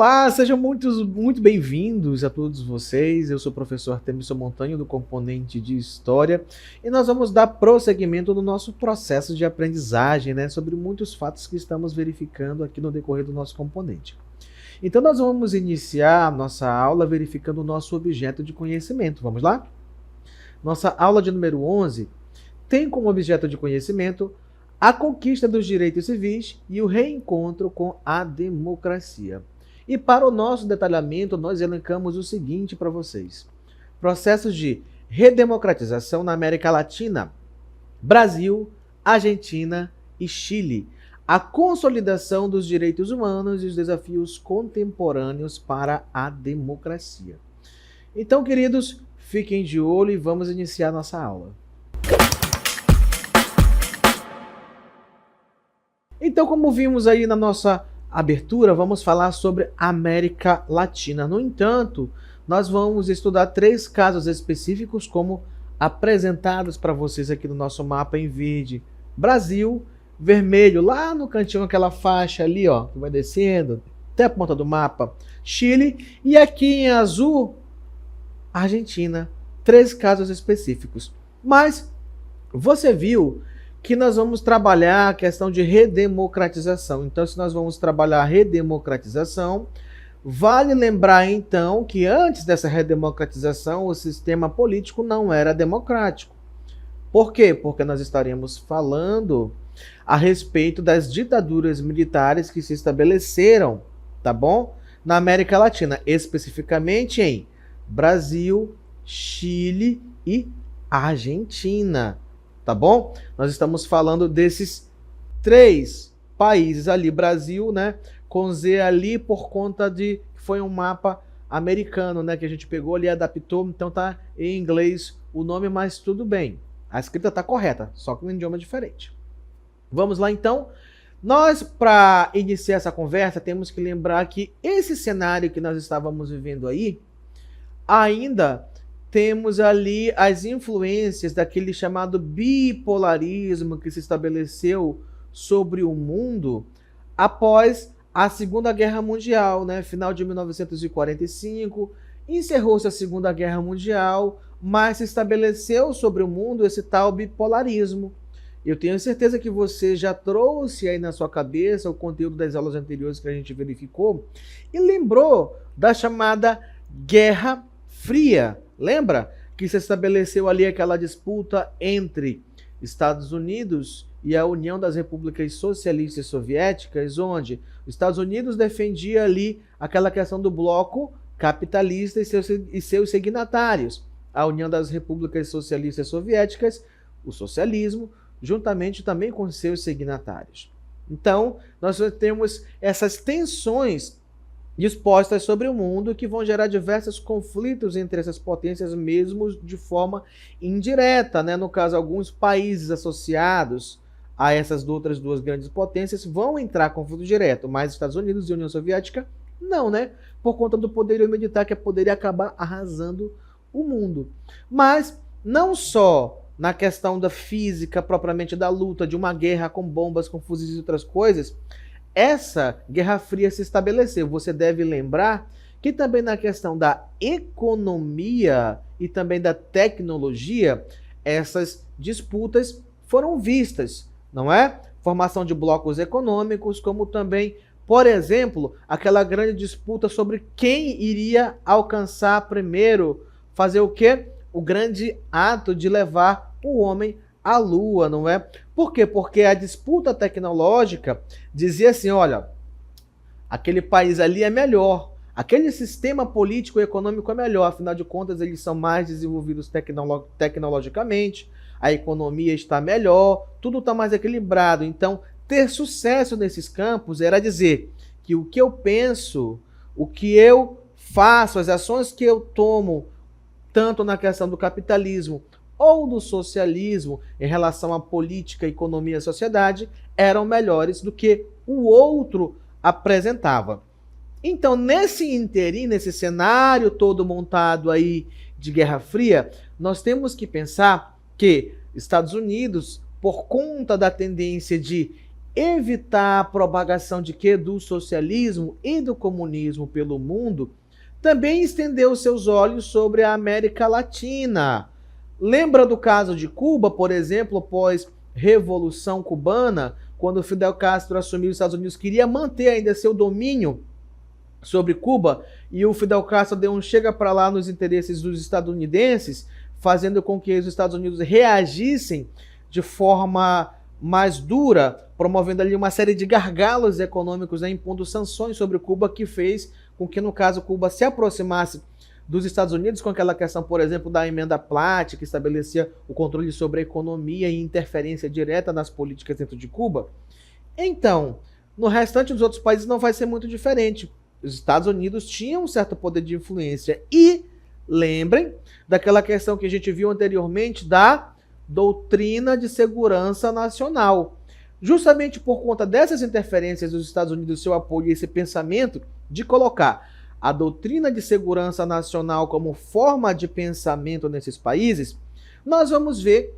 Olá, sejam muito bem-vindos a todos vocês. Eu sou o professor Artemísio Montanho, do componente de História, e nós vamos dar prosseguimento no nosso processo de aprendizagem, né, sobre muitos fatos que estamos verificando aqui no decorrer do nosso componente. Então, nós vamos iniciar a nossa aula verificando o nosso objeto de conhecimento. Vamos lá? Nossa aula de número 11 tem como objeto de conhecimento a conquista dos direitos civis e o reencontro com a democracia. E para o nosso detalhamento, nós elencamos o seguinte para vocês: processos de redemocratização na América Latina, Brasil, Argentina e Chile, a consolidação dos direitos humanos e os desafios contemporâneos para a democracia. Então, queridos, fiquem de olho e vamos iniciar nossa aula. Então, como vimos aí na nossa abertura, vamos falar sobre a América Latina. No entanto, nós vamos estudar 3 casos específicos, como apresentados para vocês aqui no nosso mapa em verde. Brasil, vermelho, lá no cantinho, aquela faixa ali, ó, que vai descendo até a ponta do mapa. Chile, e aqui em azul, Argentina. 3 casos específicos. Mas você viu que nós vamos trabalhar a questão de redemocratização. Então, se nós vamos trabalhar a redemocratização, vale lembrar, então, que antes dessa redemocratização, o sistema político não era democrático. Por quê? Porque nós estaremos falando a respeito das ditaduras militares que se estabeleceram, tá bom? Na América Latina, especificamente em Brasil, Chile e Argentina. Tá bom? Nós estamos falando desses 3 países ali. Brasil, né, com Z ali por conta de foi um mapa americano, né, que a gente pegou ali e adaptou, então tá em inglês o nome, mas tudo bem. A escrita tá correta, só com um idioma diferente. Vamos lá então. Nós, para iniciar essa conversa, temos que lembrar que esse cenário que nós estávamos vivendo aí, ainda temos ali as influências daquele chamado bipolarismo que se estabeleceu sobre o mundo após a Segunda Guerra Mundial, né? Final de 1945, encerrou-se a Segunda Guerra Mundial, mas se estabeleceu sobre o mundo esse tal bipolarismo. Eu tenho certeza que você já trouxe aí na sua cabeça o conteúdo das aulas anteriores que a gente verificou e lembrou da chamada Guerra Fria. Lembra que se estabeleceu ali aquela disputa entre Estados Unidos e a União das Repúblicas Socialistas Soviéticas, onde os Estados Unidos defendia ali aquela questão do bloco capitalista e seus signatários. A União das Repúblicas Socialistas Soviéticas, o socialismo, juntamente também com seus signatários. Então, nós temos essas tensões dispostas sobre o mundo que vão gerar diversos conflitos entre essas potências, mesmo de forma indireta, né? No caso, alguns países associados a essas outras 2 grandes potências vão entrar em conflito direto, mas Estados Unidos e União Soviética não, né? Por conta do poderio militar que poderia acabar arrasando o mundo. Mas não só na questão da física, propriamente da luta, de uma guerra com bombas, com fuzis e outras coisas, essa Guerra Fria se estabeleceu. Você deve lembrar que também na questão da economia e também da tecnologia, essas disputas foram vistas, não é? Formação de blocos econômicos, como também, por exemplo, aquela grande disputa sobre quem iria alcançar primeiro, fazer o quê? O grande ato de levar o homem à Lua, não é? Por quê? Porque a disputa tecnológica dizia assim, olha, aquele país ali é melhor, aquele sistema político e econômico é melhor, afinal de contas eles são mais desenvolvidos tecnologicamente, a economia está melhor, tudo está mais equilibrado. Então, ter sucesso nesses campos era dizer que o que eu penso, o que eu faço, as ações que eu tomo, tanto na questão do capitalismo ou do socialismo em relação à política, economia e sociedade, eram melhores do que o outro apresentava. Então, nesse interim, nesse cenário todo montado aí de Guerra Fria, nós temos que pensar que Estados Unidos, por conta da tendência de evitar a propagação de quê? Do socialismo e do comunismo pelo mundo, também estendeu seus olhos sobre a América Latina. Lembra do caso de Cuba, por exemplo, após Revolução Cubana, quando Fidel Castro assumiu os Estados Unidos, queria manter ainda seu domínio sobre Cuba, e o Fidel Castro deu um chega para lá nos interesses dos estadunidenses, fazendo com que os Estados Unidos reagissem de forma mais dura, promovendo ali uma série de gargalos econômicos, né, impondo sanções sobre Cuba, que fez com que, no caso, Cuba se aproximasse dos Estados Unidos, com aquela questão, por exemplo, da emenda Platt, que estabelecia o controle sobre a economia e interferência direta nas políticas dentro de Cuba. Então, no restante dos outros países não vai ser muito diferente. Os Estados Unidos tinham um certo poder de influência. E lembrem daquela questão que a gente viu anteriormente da doutrina de segurança nacional. Justamente por conta dessas interferências dos Estados Unidos, seu apoio a esse pensamento de colocar a doutrina de segurança nacional como forma de pensamento nesses países, nós vamos ver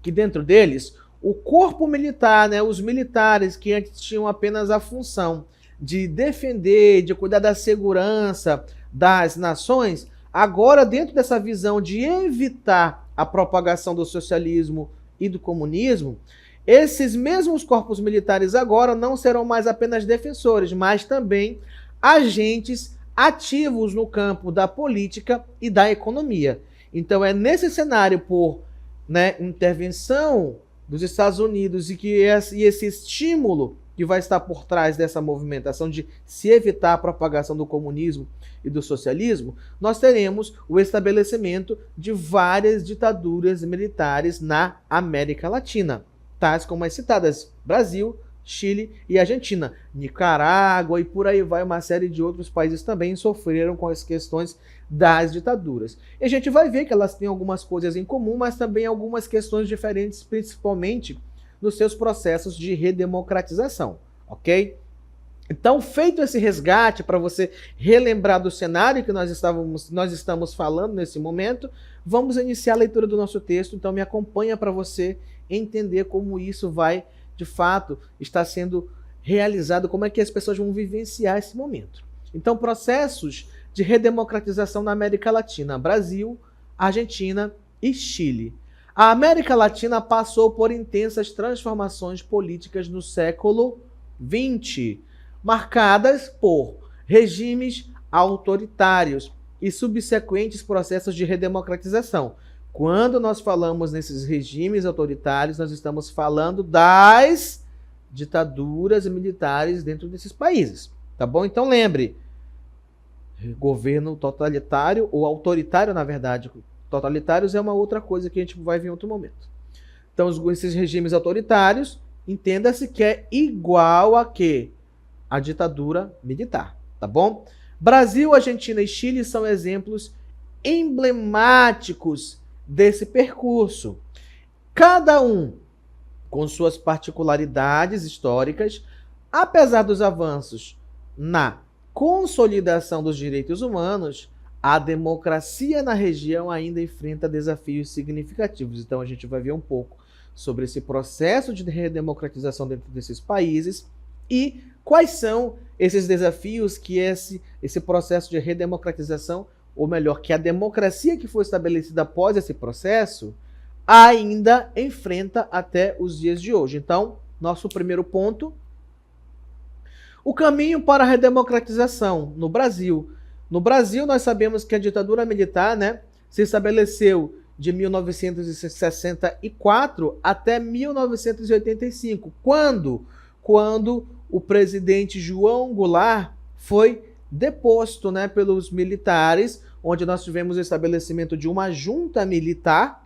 que dentro deles, o corpo militar, né, os militares que antes tinham apenas a função de defender, de cuidar da segurança das nações, agora dentro dessa visão de evitar a propagação do socialismo e do comunismo, esses mesmos corpos militares agora não serão mais apenas defensores, mas também agentes ativos no campo da política e da economia. Então é nesse cenário por, né, intervenção dos Estados Unidos e esse estímulo que vai estar por trás dessa movimentação de se evitar a propagação do comunismo e do socialismo, nós teremos o estabelecimento de várias ditaduras militares na América Latina, tais como as citadas Brasil, Chile e Argentina. Nicarágua e por aí vai, uma série de outros países também sofreram com as questões das ditaduras. E a gente vai ver que elas têm algumas coisas em comum, mas também algumas questões diferentes, principalmente nos seus processos de redemocratização, ok? Então, feito esse resgate para você relembrar do cenário que nós estamos falando nesse momento, vamos iniciar a leitura do nosso texto. Então, me acompanha para você entender como isso vai, de fato, estar sendo realizado, como é que as pessoas vão vivenciar esse momento. Então, processos de redemocratização na América Latina, Brasil, Argentina e Chile. A América Latina passou por intensas transformações políticas no século XX, marcadas por regimes autoritários e subsequentes processos de redemocratização. Quando nós falamos nesses regimes autoritários, nós estamos falando das ditaduras militares dentro desses países, tá bom? Então lembre, governo totalitário ou autoritário, na verdade, totalitários é uma outra coisa que a gente vai ver em outro momento. Então, esses regimes autoritários, entenda-se que é igual a quê? A ditadura militar, tá bom? Brasil, Argentina e Chile são exemplos emblemáticos desse percurso. Cada um com suas particularidades históricas, apesar dos avanços na consolidação dos direitos humanos, a democracia na região ainda enfrenta desafios significativos. Então a gente vai ver um pouco sobre esse processo de redemocratização dentro desses países e quais são esses desafios que esse processo de redemocratização, ou melhor, que a democracia que foi estabelecida após esse processo, ainda enfrenta até os dias de hoje. Então, nosso primeiro ponto, o caminho para a redemocratização no Brasil. No Brasil, nós sabemos que a ditadura militar, né, se estabeleceu de 1964 até 1985. Quando o presidente João Goulart foi deposto, né, pelos militares, onde nós tivemos o estabelecimento de uma junta militar,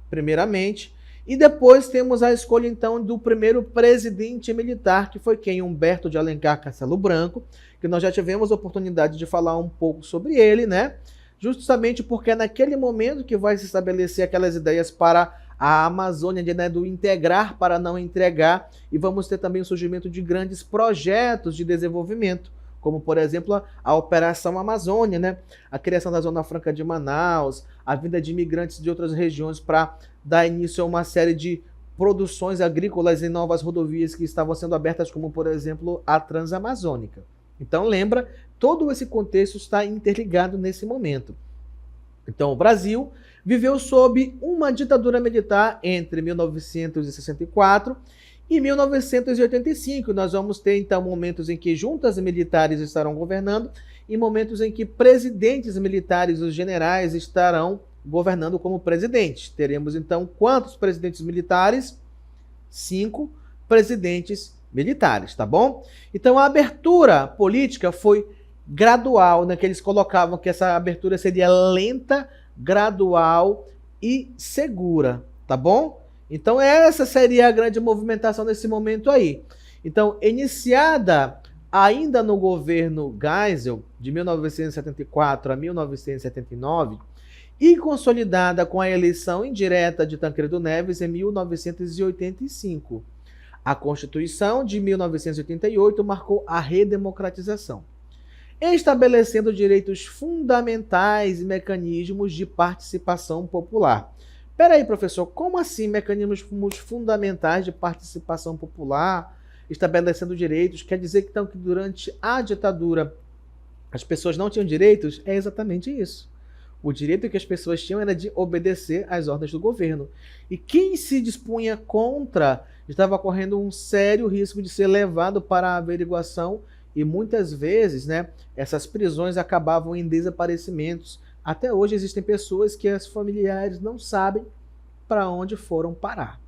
primeiramente, e depois temos a escolha, então, do primeiro presidente militar, que foi quem? Humberto de Alencar Castelo Branco, que nós já tivemos a oportunidade de falar um pouco sobre ele, né? Justamente porque é naquele momento que vai se estabelecer aquelas ideias para a Amazônia, né, do integrar para não entregar, e vamos ter também o surgimento de grandes projetos de desenvolvimento, como, por exemplo, a Operação Amazônia, né? A criação da Zona Franca de Manaus, a vinda de imigrantes de outras regiões para dar início a uma série de produções agrícolas em novas rodovias que estavam sendo abertas, como, por exemplo, a Transamazônica. Então, lembra, todo esse contexto está interligado nesse momento. Então, o Brasil viveu sob uma ditadura militar entre 1964 e 1985. Nós vamos ter, então, momentos em que juntas militares estarão governando e momentos em que presidentes militares, os generais, estarão governando como presidentes. Teremos, então, quantos presidentes militares? 5 presidentes militares, tá bom? Então, a abertura política foi gradual, né, que eles colocavam que essa abertura seria lenta, gradual e segura, tá bom? Então, essa seria a grande movimentação nesse momento aí. Então, iniciada ainda no governo Geisel, de 1974 a 1979, e consolidada com a eleição indireta de Tancredo Neves em 1985. A Constituição de 1988 marcou a redemocratização, estabelecendo direitos fundamentais e mecanismos de participação popular. Peraí, professor, como assim mecanismos fundamentais de participação popular, estabelecendo direitos? Quer dizer então que durante a ditadura as pessoas não tinham direitos? É exatamente isso. O direito que as pessoas tinham era de obedecer às ordens do governo. E quem se dispunha contra estava correndo um sério risco de ser levado para a averiguação e muitas vezes, né, essas prisões acabavam em desaparecimentos. Até hoje existem pessoas que as familiares não sabem para onde foram parar,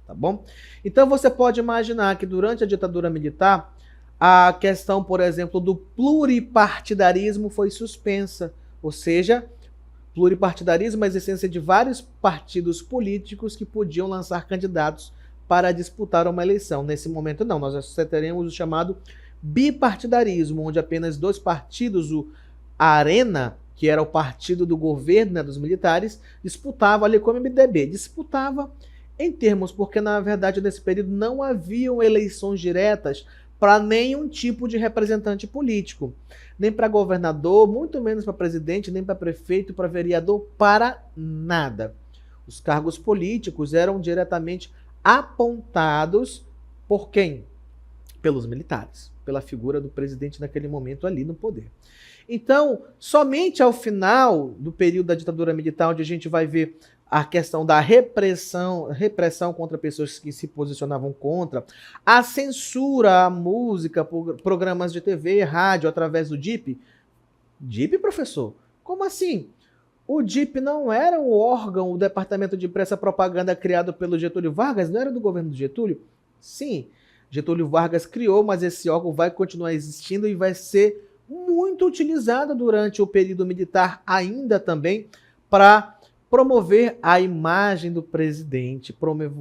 tá bom? Então você pode imaginar que durante a ditadura militar, a questão, por exemplo, do pluripartidarismo foi suspensa, ou seja, pluripartidarismo é a existência de vários partidos políticos que podiam lançar candidatos para disputar uma eleição. Nesse momento não, nós teremos o chamado bipartidarismo, onde apenas 2 partidos, o Arena, que era o partido do governo, né, dos militares, disputava ali como MDB. Disputava em termos, porque na verdade nesse período não haviam eleições diretas para nenhum tipo de representante político. Nem para governador, muito menos para presidente, nem para prefeito, para vereador, para nada. Os cargos políticos eram diretamente apontados por quem? Pelos militares, pela figura do presidente naquele momento ali no poder. Então, somente ao final do período da ditadura militar, onde a gente vai ver a questão da repressão contra pessoas que se posicionavam contra, a censura à música, programas de TV, rádio, através do DIP. DIP, professor? Como assim? O DIP não era um órgão, o Departamento de Imprensa e Propaganda criado pelo Getúlio Vargas? Não era do governo do Getúlio? Sim, Getúlio Vargas criou, mas esse órgão vai continuar existindo e vai ser muito utilizado durante o período militar ainda também para promover a imagem do presidente,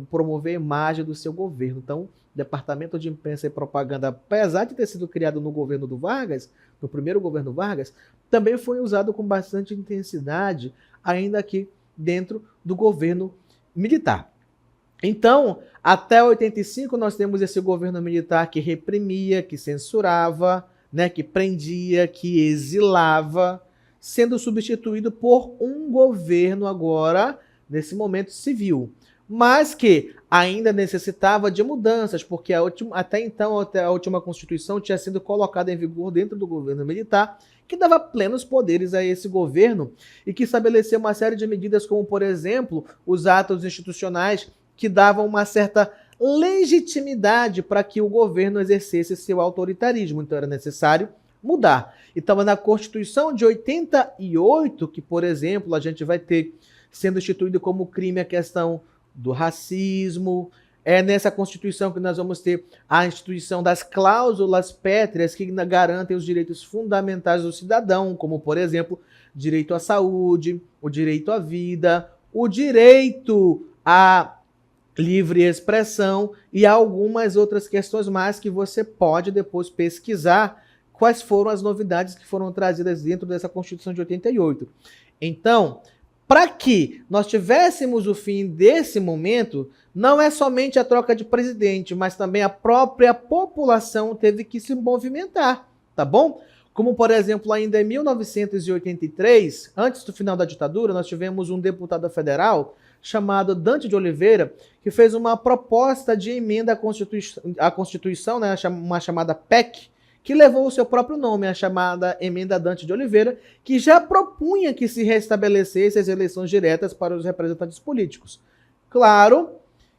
promover a imagem do seu governo. Então, o Departamento de Imprensa e Propaganda, apesar de ter sido criado no governo do Vargas, no primeiro governo Vargas, também foi usado com bastante intensidade, ainda aqui dentro do governo militar. Então, até 85 nós temos esse governo militar que reprimia, que censurava, né, que prendia, que exilava, sendo substituído por um governo agora, nesse momento civil, mas que ainda necessitava de mudanças, porque até então a última Constituição tinha sido colocada em vigor dentro do governo militar, que dava plenos poderes a esse governo e que estabeleceu uma série de medidas, como, por exemplo, os atos institucionais que davam uma certa legitimidade para que o governo exercesse seu autoritarismo. Então era necessário mudar. Então, na Constituição de 88, que, por exemplo, a gente vai ter sendo instituído como crime a questão do racismo, é nessa Constituição que nós vamos ter a instituição das cláusulas pétreas que garantem os direitos fundamentais do cidadão, como, por exemplo, direito à saúde, o direito à vida, o direito à livre expressão e algumas outras questões mais que você pode depois pesquisar quais foram as novidades que foram trazidas dentro dessa Constituição de 88. Então, para que nós tivéssemos o fim desse momento, não é somente a troca de presidente, mas também a própria população teve que se movimentar, tá bom? Como, por exemplo, ainda em 1983, antes do final da ditadura, nós tivemos um deputado federal chamado Dante de Oliveira, que fez uma proposta de emenda à Constituição, né, uma chamada PEC, que levou o seu próprio nome, a chamada Emenda Dante de Oliveira, que já propunha que se restabelecesse as eleições diretas para os representantes políticos. Claro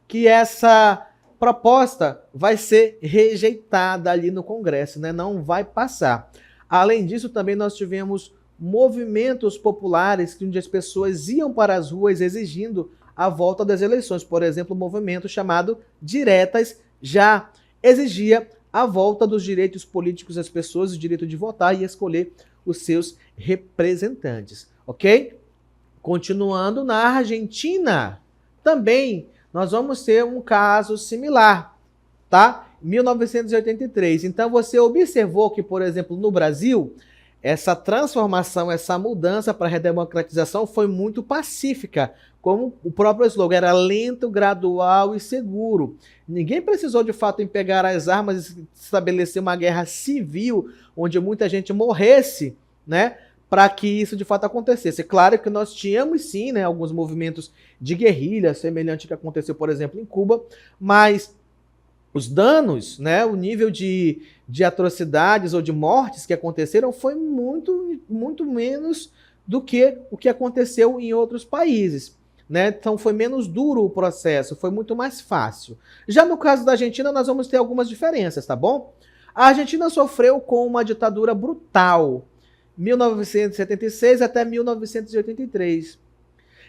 que essa proposta vai ser rejeitada ali no Congresso, né? Não vai passar. Além disso, também nós tivemos movimentos populares onde as pessoas iam para as ruas exigindo a volta das eleições. Por exemplo, um movimento chamado Diretas Já exigia a volta dos direitos políticos das pessoas, o direito de votar e escolher os seus representantes, ok? Continuando, na Argentina, também nós vamos ter um caso similar, tá? 1983. Então você observou que, por exemplo, no Brasil, essa transformação, essa mudança para a redemocratização foi muito pacífica, como o próprio slogan, era lento, gradual e seguro. Ninguém precisou de fato em pegar as armas e estabelecer uma guerra civil, onde muita gente morresse, né, para que isso de fato acontecesse. Claro que nós tínhamos sim, né, alguns movimentos de guerrilha, semelhante ao que aconteceu, por exemplo, em Cuba, mas os danos, né, o nível de atrocidades ou de mortes que aconteceram foi muito menos do que o que aconteceu em outros países, né? Então foi menos duro o processo, foi muito mais fácil. Já no caso da Argentina, nós vamos ter algumas diferenças, tá bom? A Argentina sofreu com uma ditadura brutal, 1976 até 1983,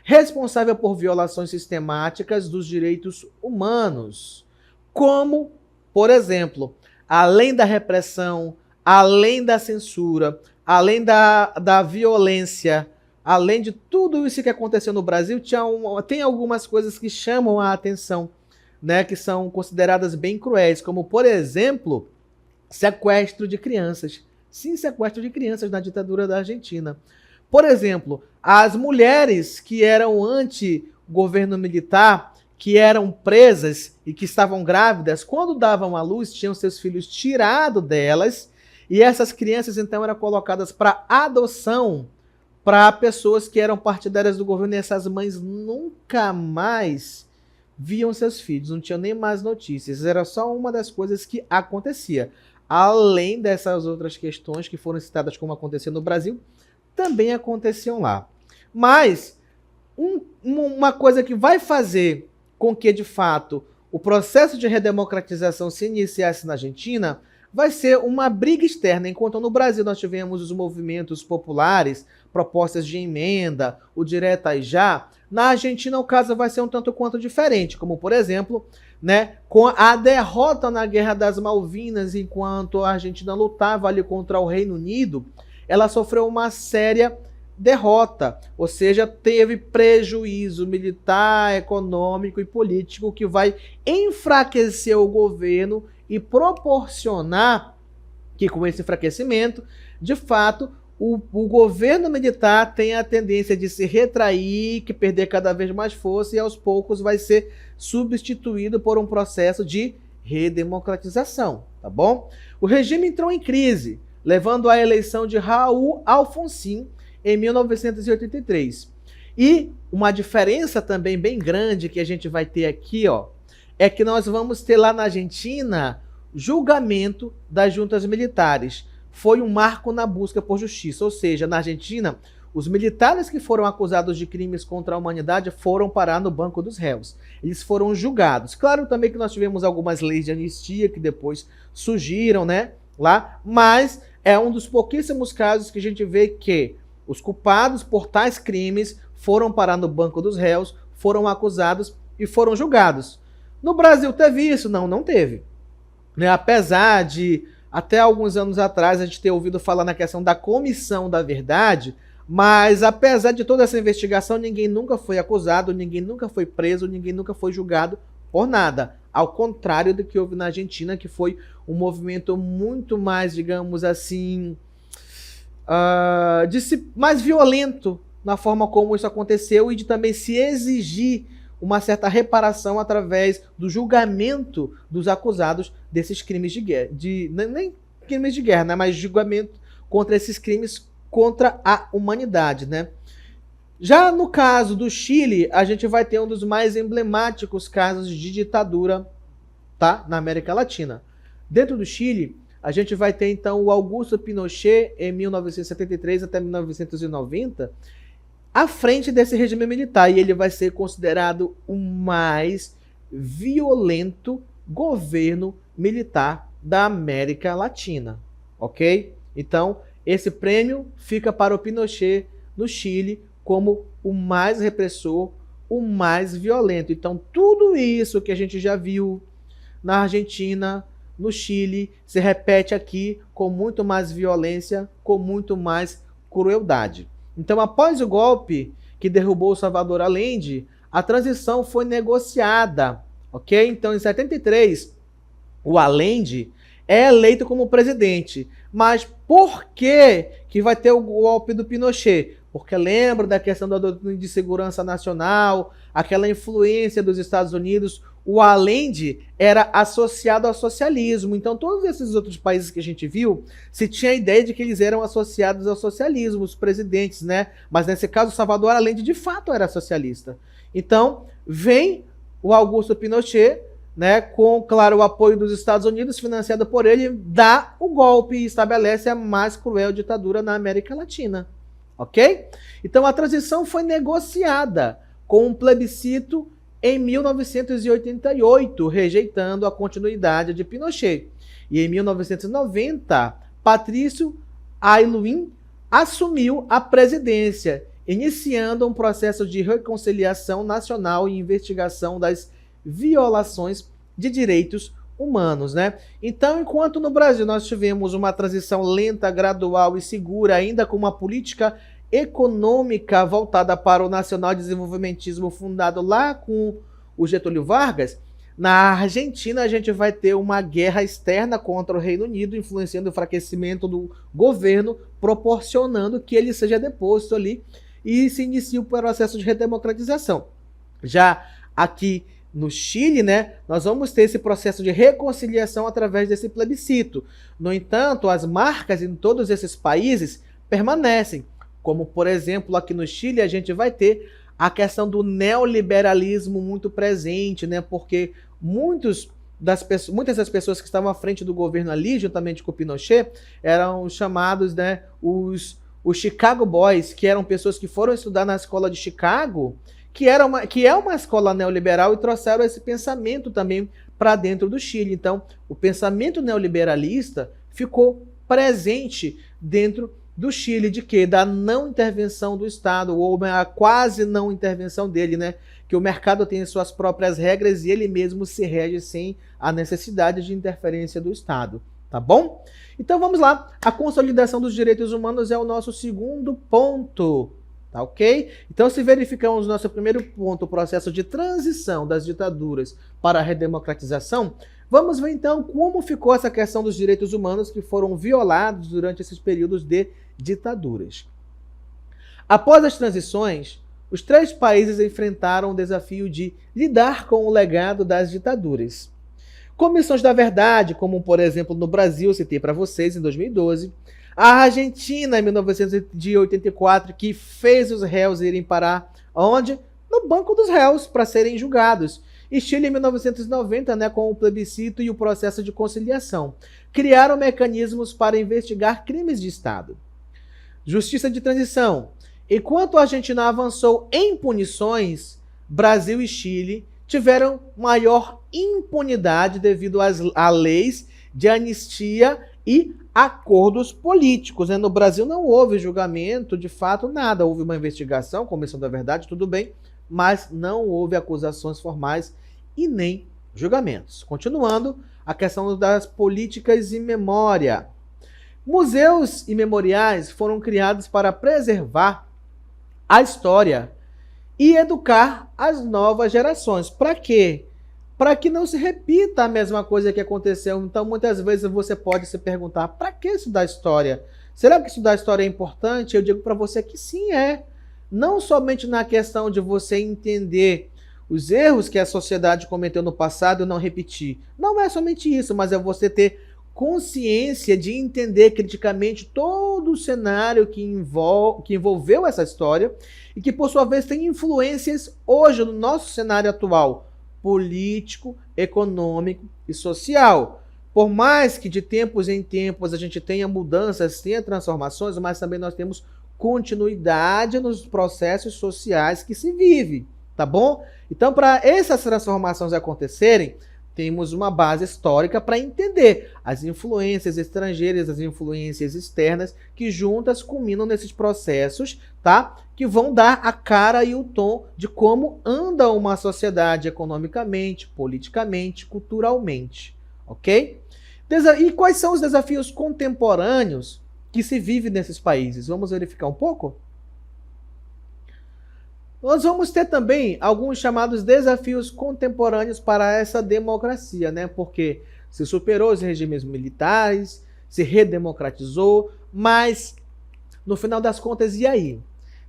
responsável por violações sistemáticas dos direitos humanos, como, por exemplo, além da repressão, além da censura, além da violência, além de tudo isso que aconteceu no Brasil, tem algumas coisas que chamam a atenção, né, que são consideradas bem cruéis, como, por exemplo, sequestro de crianças. Sim, sequestro de crianças na ditadura da Argentina. Por exemplo, as mulheres que eram anti-governo militar, que eram presas e que estavam grávidas, quando davam à luz, tinham seus filhos tirados delas, e essas crianças então eram colocadas para adoção para pessoas que eram partidárias do governo, e essas mães nunca mais viam seus filhos, não tinham nem mais notícias. Era só uma das coisas que acontecia. Além dessas outras questões que foram citadas como aconteceu no Brasil, também aconteciam lá. Mas uma coisa que vai fazer com que, de fato, o processo de redemocratização se iniciasse na Argentina vai ser uma briga externa. Enquanto no Brasil nós tivemos os movimentos populares, propostas de emenda, o Diretas Já, na Argentina o caso vai ser um tanto quanto diferente, como, por exemplo, né, com a derrota na Guerra das Malvinas, enquanto a Argentina lutava ali contra o Reino Unido, ela sofreu uma séria derrota, ou seja, teve prejuízo militar, econômico e político que vai enfraquecer o governo e proporcionar que, com esse enfraquecimento, de fato, o governo militar tem a tendência de se retrair, que perder cada vez mais força e aos poucos vai ser substituído por um processo de redemocratização, tá bom? O regime entrou em crise, levando à eleição de Raul Alfonsín em 1983. E uma diferença também bem grande que a gente vai ter aqui, ó, é que nós vamos ter lá na Argentina julgamento das juntas militares. Foi um marco na busca por justiça, ou seja, na Argentina, os militares que foram acusados de crimes contra a humanidade foram parar no banco dos réus. Eles foram julgados. Claro também que nós tivemos algumas leis de anistia que depois surgiram, né, lá, mas é um dos pouquíssimos casos que a gente vê que os culpados por tais crimes foram parar no banco dos réus, foram acusados e foram julgados. No Brasil teve isso? Não, não teve. Né? Apesar de, até alguns anos atrás, a gente ter ouvido falar na questão da Comissão da Verdade, mas apesar de toda essa investigação, ninguém nunca foi acusado, ninguém nunca foi preso, ninguém nunca foi julgado por nada. Ao contrário do que houve na Argentina, que foi um movimento muito mais, digamos assim, mais violento na forma como isso aconteceu e de também se exigir uma certa reparação através do julgamento dos acusados desses crimes de guerra. Nem crimes de guerra, né, mas julgamento contra esses crimes contra a humanidade, né? Já no caso do Chile, a gente vai ter um dos mais emblemáticos casos de ditadura, tá? Na América Latina. Dentro do Chile, a gente vai ter então o Augusto Pinochet em 1973 até 1990, à frente desse regime militar, e ele vai ser considerado o mais violento governo militar da América Latina, ok? Então, esse prêmio fica para o Pinochet no Chile como o mais repressor, o mais violento. Então, tudo isso que a gente já viu na Argentina, no Chile, se repete aqui com muito mais violência, com muito mais crueldade. Então, após o golpe que derrubou Salvador Allende, a transição foi negociada, ok? Então, em 73, o Allende é eleito como presidente. Mas por que vai ter o golpe do Pinochet? Porque lembra da questão da doutrina de segurança nacional, aquela influência dos Estados Unidos. O Allende era associado ao socialismo. Então, todos esses outros países que a gente viu, se tinha a ideia de que eles eram associados ao socialismo, os presidentes, né? Mas nesse caso, Salvador Allende de fato era socialista. Então, vem o Augusto Pinochet, né, com, claro, o apoio dos Estados Unidos, financiado por ele, dá o golpe e estabelece a mais cruel ditadura na América Latina. Ok? Então a transição foi negociada com um plebiscito em 1988, rejeitando a continuidade de Pinochet. E em 1990, Patrício Aylwin assumiu a presidência, iniciando um processo de reconciliação nacional e investigação das violações de direitos humanos, né? Então, enquanto no Brasil nós tivemos uma transição lenta, gradual e segura, ainda com uma política econômica voltada para o nacional-desenvolvimentismo fundado lá com o Getúlio Vargas, na Argentina a gente vai ter uma guerra externa contra o Reino Unido, influenciando o enfraquecimento do governo, proporcionando que ele seja deposto ali e se inicia o processo de redemocratização. Já aqui no Chile, né, nós vamos ter esse processo de reconciliação através desse plebiscito. No entanto, as marcas em todos esses países permanecem, como, por exemplo, aqui no Chile a gente vai ter a questão do neoliberalismo muito presente, né, porque muitas das pessoas que estavam à frente do governo ali, juntamente com o Pinochet, eram chamados, né, os Chicago Boys, que eram pessoas que foram estudar na escola de Chicago, que é uma escola neoliberal, e trouxeram esse pensamento também para dentro do Chile. Então, o pensamento neoliberalista ficou presente dentro do Chile, de quê? Da não intervenção do Estado, ou a quase não intervenção dele, né? Que o mercado tem suas próprias regras e ele mesmo se rege sem a necessidade de interferência do Estado, tá bom? Então vamos lá, a consolidação dos direitos humanos é o nosso segundo ponto. Tá, ok? Então, se verificamos o nosso primeiro ponto, o processo de transição das ditaduras para a redemocratização, vamos ver então como ficou essa questão dos direitos humanos que foram violados durante esses períodos de ditaduras. Após as transições, os três países enfrentaram o desafio de lidar com o legado das ditaduras. Comissões da verdade, como por exemplo no Brasil, citei para vocês em 2012, a Argentina, em 1984, que fez os réus irem parar onde? No banco dos réus, para serem julgados. E Chile, em 1990, né, com o plebiscito e o processo de conciliação. Criaram mecanismos para investigar crimes de Estado. Justiça de transição. Enquanto a Argentina avançou em punições, Brasil e Chile tiveram maior impunidade devido a leis de anistia e acordos políticos, né? No Brasil não houve julgamento, de fato, nada. Houve uma investigação, comissão da verdade, tudo bem, mas não houve acusações formais e nem julgamentos. Continuando, a questão das políticas em memória. Museus e memoriais foram criados para preservar a história e educar as novas gerações. Para quê? Para que não se repita a mesma coisa que aconteceu. Então, muitas vezes você pode se perguntar, para que estudar história? Será que estudar história é importante? Eu digo para você que sim, é. Não somente na questão de você entender os erros que a sociedade cometeu no passado e não repetir. Não é somente isso, mas é você ter consciência de entender criticamente todo o cenário que envolveu essa história e que, por sua vez, tem influências hoje no nosso cenário atual, político, econômico e social. Por mais que de tempos em tempos a gente tenha mudanças, tenha transformações, mas também nós temos continuidade nos processos sociais que se vive, tá bom? Então, para essas transformações acontecerem, temos uma base histórica para entender as influências estrangeiras, as influências externas, que juntas culminam nesses processos, tá? Que vão dar a cara e o tom de como anda uma sociedade economicamente, politicamente, culturalmente, ok? E quais são os desafios contemporâneos que se vive nesses países? Vamos verificar um pouco? Nós vamos ter também alguns chamados desafios contemporâneos para essa democracia, né? Porque se superou os regimes militares, se redemocratizou, mas no final das contas, e aí?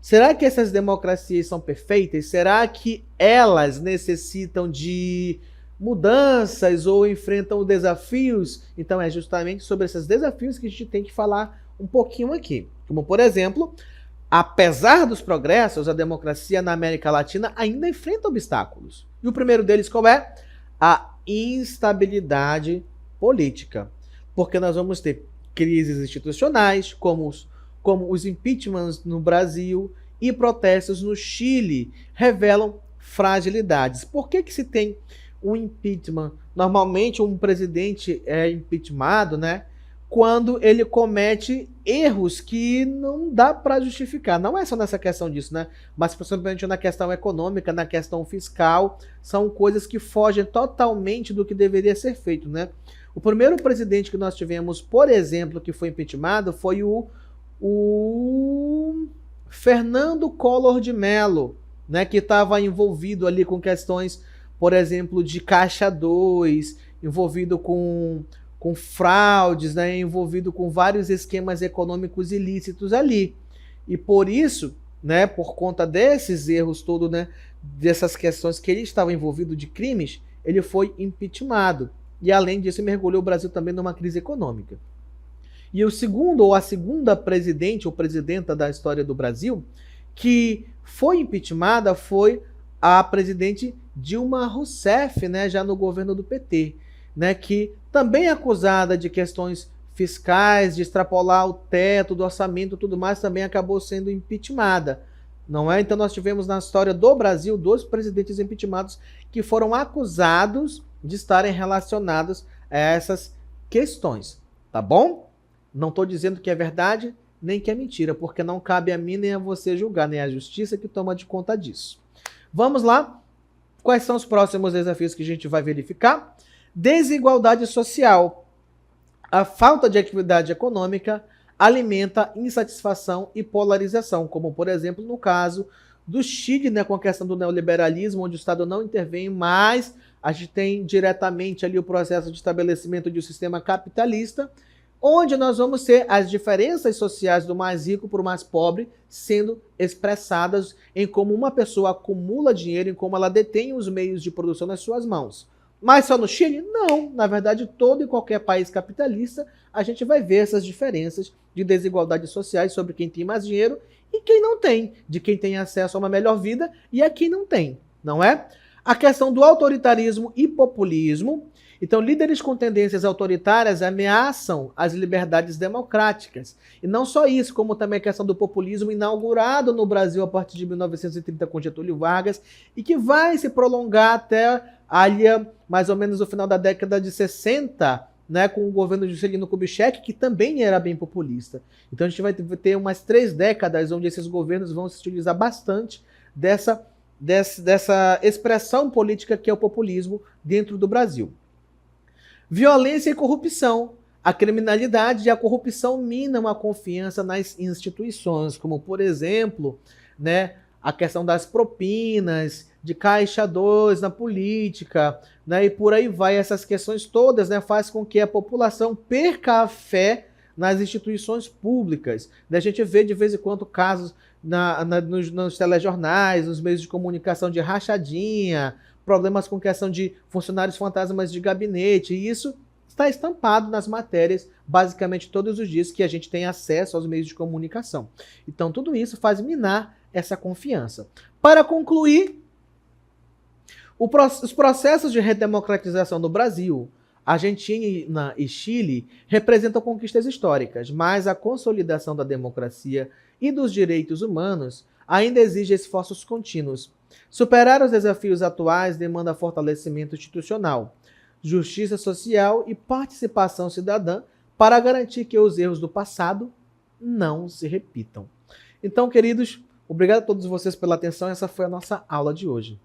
Será que essas democracias são perfeitas? Será que elas necessitam de mudanças ou enfrentam desafios? Então é justamente sobre esses desafios que a gente tem que falar um pouquinho aqui. Como, por exemplo, apesar dos progressos, a democracia na América Latina ainda enfrenta obstáculos. E o primeiro deles qual é? A instabilidade política. Porque nós vamos ter crises institucionais, como os impeachments no Brasil e protestos no Chile, revelam fragilidades. Por que se tem um impeachment? Normalmente um presidente é impeachmentado, né? Quando ele comete erros que não dá para justificar. Não é só nessa questão disso, né? Mas principalmente na questão econômica, na questão fiscal, são coisas que fogem totalmente do que deveria ser feito, né? O primeiro presidente que nós tivemos, por exemplo, que foi impeachmentado foi o Fernando Collor de Mello, né? Que estava envolvido ali com questões, por exemplo, de Caixa 2, envolvido com fraudes, né, envolvido com vários esquemas econômicos ilícitos ali. E por isso, né, por conta desses erros todos, né, dessas questões que ele estava envolvido de crimes, ele foi impeachmentado. E além disso, mergulhou o Brasil também numa crise econômica. E o segundo ou a segunda presidente ou presidenta da história do Brasil que foi impeachmentada foi a presidente Dilma Rousseff, né, já no governo do PT. Né, que também é acusada de questões fiscais, de extrapolar o teto do orçamento e tudo mais, também acabou sendo impeachmentada, não é? Então nós tivemos na história do Brasil 2 presidentes impeachmentados que foram acusados de estarem relacionados a essas questões, tá bom? Não estou dizendo que é verdade, nem que é mentira, porque não cabe a mim nem a você julgar, nem a justiça que toma de conta disso. Vamos lá? Quais são os próximos desafios que a gente vai verificar? Desigualdade social. A falta de atividade econômica alimenta insatisfação e polarização, como, por exemplo, no caso do Chile, né, com a questão do neoliberalismo, onde o Estado não intervém, mas a gente tem diretamente ali o processo de estabelecimento de um sistema capitalista, onde nós vamos ter as diferenças sociais do mais rico para o mais pobre sendo expressadas em como uma pessoa acumula dinheiro, em como ela detém os meios de produção nas suas mãos. Mas só no Chile? Não. Na verdade, todo e qualquer país capitalista, a gente vai ver essas diferenças de desigualdades sociais sobre quem tem mais dinheiro e quem não tem, de quem tem acesso a uma melhor vida e a quem não tem, não é? A questão do autoritarismo e populismo. Então, líderes com tendências autoritárias ameaçam as liberdades democráticas. E não só isso, como também a questão do populismo inaugurado no Brasil a partir de 1930 com Getúlio Vargas e que vai se prolongar até ali mais ou menos no final da década de 60, né, com o governo de Juscelino Kubitschek, que também era bem populista. Então a gente vai ter umas 3 décadas onde esses governos vão se utilizar bastante dessa expressão política que é o populismo dentro do Brasil. Violência e corrupção. A criminalidade e a corrupção minam a confiança nas instituições, como, por exemplo, né, a questão das propinas, de Caixa 2 na política, né, e por aí vai. Essas questões todas, né, faz com que a população perca a fé nas instituições públicas. A gente vê de vez em quando casos nos telejornais, nos meios de comunicação de rachadinha, problemas com questão de funcionários fantasmas de gabinete, e isso está estampado nas matérias, basicamente todos os dias que a gente tem acesso aos meios de comunicação. Então, tudo isso faz minar essa confiança. Para concluir, os processos de redemocratização do Brasil, Argentina e Chile representam conquistas históricas, mas a consolidação da democracia e dos direitos humanos ainda exige esforços contínuos. Superar os desafios atuais demanda fortalecimento institucional, justiça social e participação cidadã para garantir que os erros do passado não se repitam. Então, queridos, obrigado a todos vocês pela atenção. Essa foi a nossa aula de hoje.